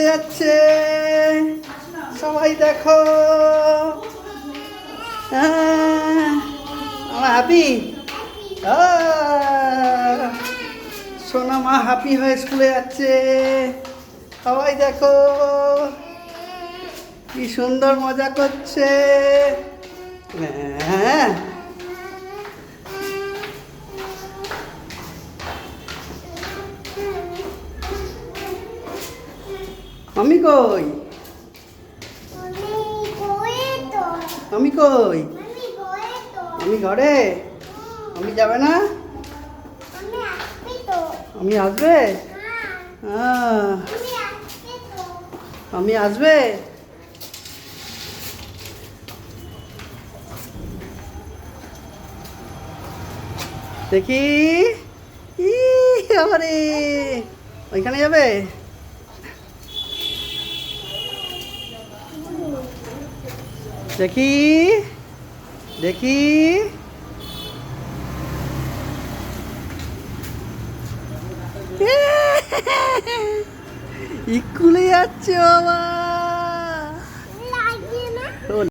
যাচ্ছে। সবাই দেখো। আমার হ্যাপি। সোনা মা হ্যাপি হয়ে স্কুলে যাচ্ছে। সবাই দেখো কি সুন্দর মজা করছে। হ্যাঁ, আমি কই? আমি কই? আমি ঘরে। আমি যাবে না? আমি আসবে? আমি আসবে? দেখি। আরে ওইখানে যাবে? দেখি দেখি। স্কুলে যাচ্ছে বাবা।